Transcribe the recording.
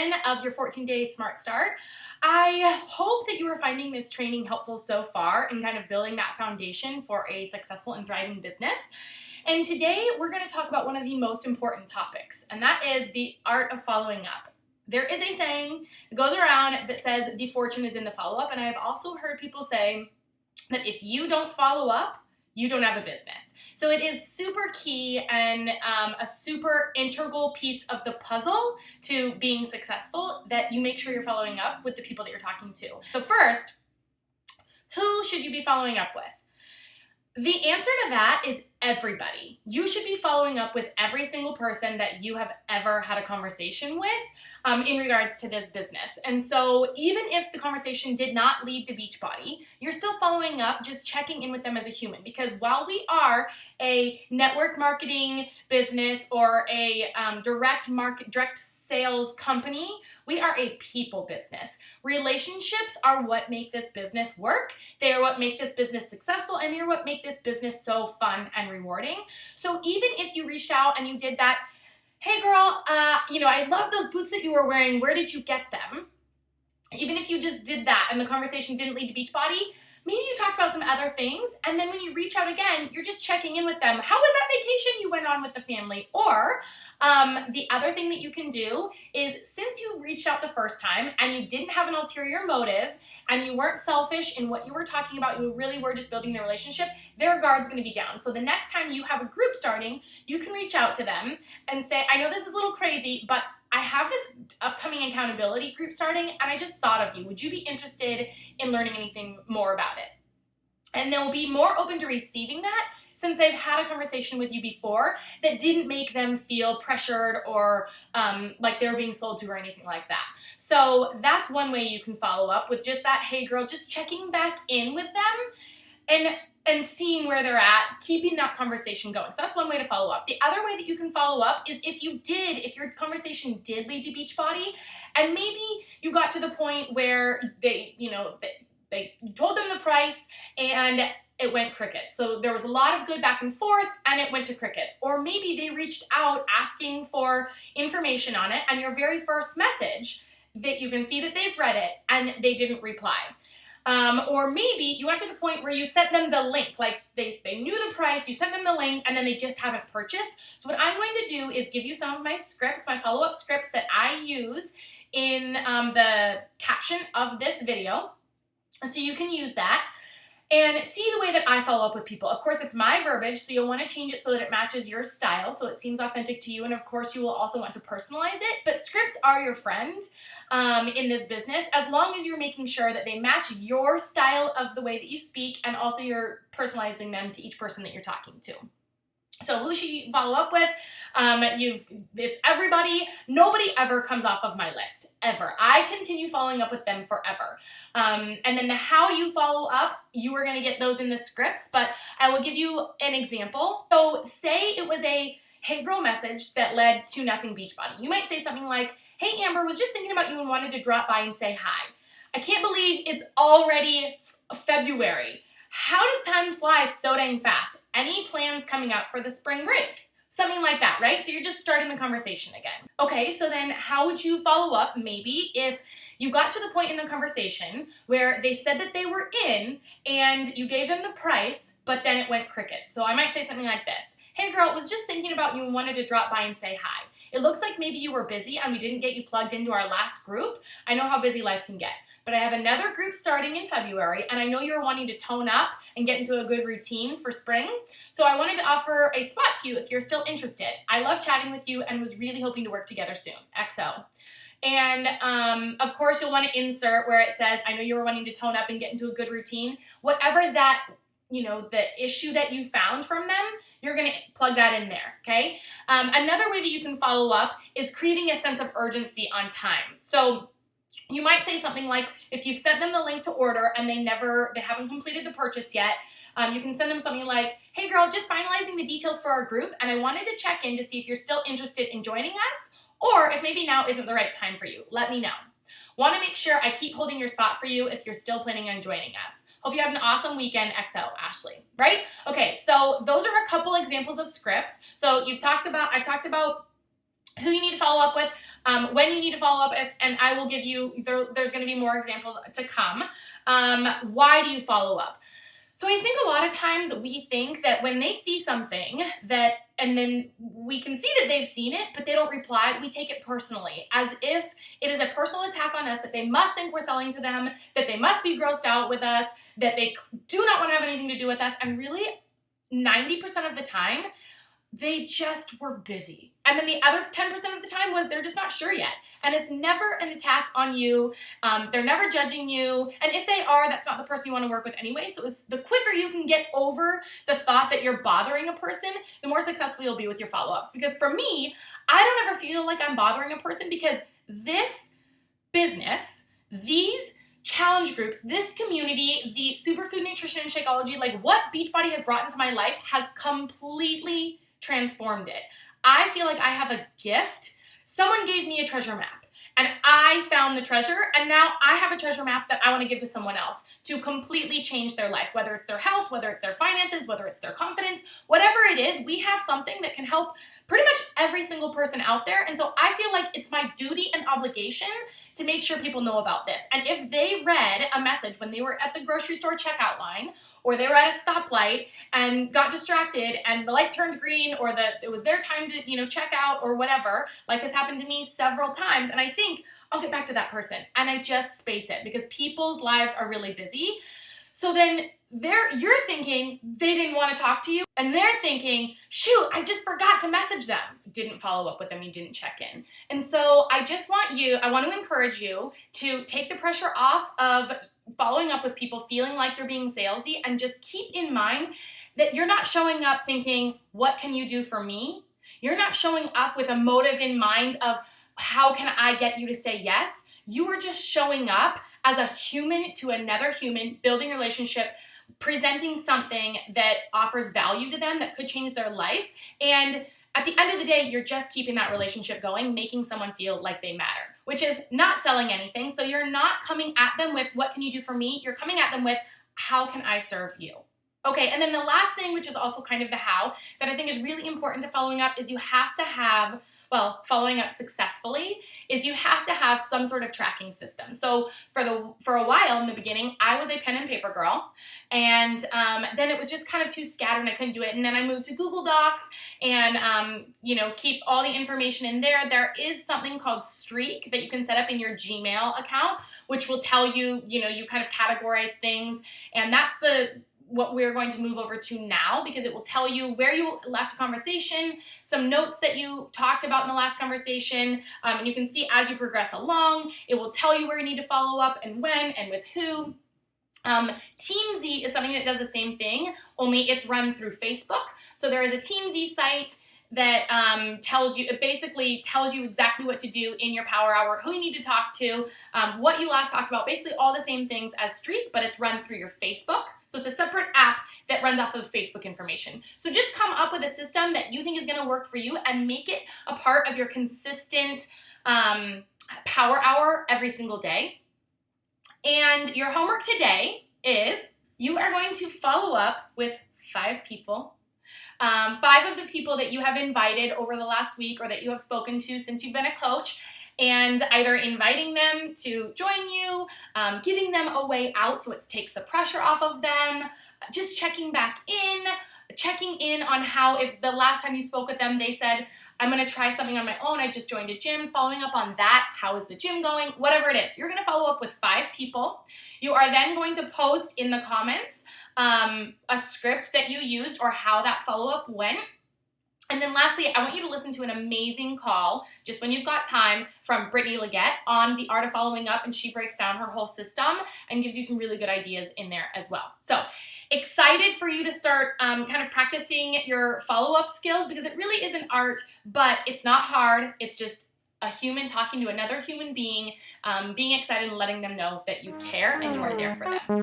7 of your 14-day Smart Start. I hope that you are finding this training helpful so far in kind of building that foundation for a successful and thriving business. And today we're going to talk about one of the most important topics, and that is the art of following up. There is a saying that goes around that says the fortune is in the follow-up, and I've also heard people say that if you don't follow up, you don't have a business. So it is super key and a super integral piece of the puzzle to being successful that you make sure you're following up with the people that you're talking to. So first, who should you be following up with? The answer to that is everybody. You should be following up with every single person that you have ever had a conversation with in regards to this business. And so even if the conversation did not lead to Beachbody, you're still following up, just checking in with them as a human. Because while we are a network marketing business or a direct sales company, we are a people business. Relationships are what make this business work. They are what make this business successful, and they're what make this business so fun and rewarding. So even if you reached out and you did that, hey girl, I love those boots that you were wearing. Where did you get them? Even if you just did that and the conversation didn't lead to Beachbody, maybe you talked about some other things, and then when you reach out again, you're just checking in with them. How was that vacation you went on with the family? Or the other thing that you can do is, since you reached out the first time and you didn't have an ulterior motive and you weren't selfish in what you were talking about, you really were just building the relationship, their guard's going to be down. So the next time you have a group starting, you can reach out to them and say, I know this is a little crazy, but I have this upcoming accountability group starting, and I just thought of you. Would you be interested in learning anything more about it? And they'll be more open to receiving that since they've had a conversation with you before that didn't make them feel pressured or like they were being sold to or anything like that. So that's one way you can follow up with just that, hey girl, just checking back in with them and seeing where they're at, keeping that conversation going. So that's one way to follow up. The other way that you can follow up is if your conversation did lead to Beachbody, and maybe you got to the point where they told them the price and it went crickets. So there was a lot of good back and forth and it went to crickets. Or maybe they reached out asking for information on it, and your very first message that you can see that they've read it and they didn't reply. Or maybe you got to the point where you sent them the link, like they knew the price, you sent them the link, and then they just haven't purchased. So what I'm going to do is give you some of my scripts, my follow-up scripts that I use in the caption of this video. So you can use that and see the way that I follow up with people. Of course, it's my verbiage, so you'll want to change it so that it matches your style, so it seems authentic to you. And of course, you will also want to personalize it. But scripts are your friend in this business, as long as you're making sure that they match your style of the way that you speak, and also you're personalizing them to each person that you're talking to. So who should you follow up with? It's everybody. Nobody ever comes off of my list, ever. I continue following up with them forever. And then the how do you follow up, you are going to get those in the scripts, but I will give you an example. So say it was a hey girl message that led to nothing Beachbody. You might say something like, hey Amber, was just thinking about you and wanted to drop by and say hi. I can't believe it's already February. How does time fly so dang fast? Any plans coming up for the spring break? Something like that, right? So you're just starting the conversation again. Okay, so then how would you follow up? Maybe if you got to the point in the conversation where they said that they were in and you gave them the price, but then it went crickets. So I might say something like this. Hey girl, was just thinking about you and wanted to drop by and say hi. It looks like maybe you were busy and we didn't get you plugged into our last group. I know how busy life can get, but I have another group starting in February, and I know you're wanting to tone up and get into a good routine for spring. So I wanted to offer a spot to you if you're still interested. I love chatting with you and was really hoping to work together soon. XO. And of course, you'll want to insert where it says, I know you were wanting to tone up and get into a good routine. Whatever that, the issue that you found from them, you're going to plug that in there, okay? Another way that you can follow up is creating a sense of urgency on time. So you might say something like, if you've sent them the link to order and they haven't completed the purchase yet, you can send them something like, hey girl, just finalizing the details for our group, and I wanted to check in to see if you're still interested in joining us, or if maybe now isn't the right time for you. Let me know. Want to make sure I keep holding your spot for you if you're still planning on joining us. Hope you have an awesome weekend. XO, Ashley. Right? Okay, so those are a couple examples of scripts. So I've talked about who you need to follow up with, when you need to follow up with, and I will give you, there's going to be more examples to come. Why do you follow up? So I think a lot of times we think that when they see something that, and then we can see that they've seen it, but they don't reply, we take it personally, as if it is a personal attack on us, that they must think we're selling to them, that they must be grossed out with us, that they do not want to have anything to do with us. And really, 90% of the time, they just were busy. And then the other 10% of the time was they're just not sure yet. And it's never an attack on you. They're never judging you. And if they are, that's not the person you want to work with anyway. So it's the quicker you can get over the thought that you're bothering a person, the more successful you'll be with your follow-ups. Because for me, I don't ever feel like I'm bothering a person, because this business, these challenge groups, this community, the superfood nutrition and Shakeology, like what Beachbody has brought into my life has completely transformed it. I feel like I have a gift. Someone gave me a treasure map and I found the treasure, and now I have a treasure map that I want to give to someone else to completely change their life, whether it's their health, whether it's their finances, whether it's their confidence, whatever it is. We have something that can help pretty much every single person out there. And so I feel like it's my duty and obligation to make sure people know about this. And if they read a message when they were at the grocery store checkout line, or they were at a stoplight and got distracted and the light turned green, or that it was their time to, check out or whatever, like has happened to me several times, and I think I'll get back to that person, and I just space it because people's lives are really busy. So then you're thinking they didn't want to talk to you, and they're thinking, shoot, I just forgot to message them. Didn't follow up with them, you didn't check in. And so I want to encourage you to take the pressure off of following up with people feeling like you're being salesy, and just keep in mind that you're not showing up thinking, what can you do for me? You're not showing up with a motive in mind of how can I get you to say yes? You are just showing up as a human to another human, building a relationship, presenting something that offers value to them that could change their life. And at the end of the day, you're just keeping that relationship going, making someone feel like they matter, which is not selling anything. So you're not coming at them with, what can you do for me? You're coming at them with, how can I serve you? Okay, and then the last thing, which is also kind of the how, that I think is really important to following up, is you have to have, following up successfully, is you have to have some sort of tracking system. So for a while in the beginning, I was a pen and paper girl, and then it was just kind of too scattered and I couldn't do it. And then I moved to Google Docs and, keep all the information in there. There is something called Streak that you can set up in your Gmail account, which will tell you, you kind of categorize things, and that's what we're going to move over to now, because it will tell you where you left a conversation, some notes that you talked about in the last conversation, and you can see as you progress along, it will tell you where you need to follow up and when and with who. TeamZ is something that does the same thing, only it's run through Facebook. So there is a TeamZ site that basically tells you exactly what to do in your Power Hour, who you need to talk to, what you last talked about, basically all the same things as Streak, but it's run through your Facebook. So it's a separate app that runs off of Facebook information. So just come up with a system that you think is going to work for you and make it a part of your consistent Power Hour every single day. And your homework today is you are going to follow up with 5 people. 5 of the people that you have invited over the last week, or that you have spoken to since you've been a coach, and either inviting them to join you, giving them a way out so it takes the pressure off of them, just checking in on how, if the last time you spoke with them, they said, I'm going to try something on my own, I just joined a gym, following up on that, how is the gym going, whatever it is. You're going to follow up with 5 people. You are then going to post in the comments a script that you used or how that follow-up went. And then lastly, I want you to listen to an amazing call, just when you've got time, from Brittany Leggett on the art of following up, and she breaks down her whole system and gives you some really good ideas in there as well. So excited for you to start kind of practicing your follow-up skills, because it really is an art, but it's not hard. It's just a human talking to another human being, being excited and letting them know that you care and you are there for them.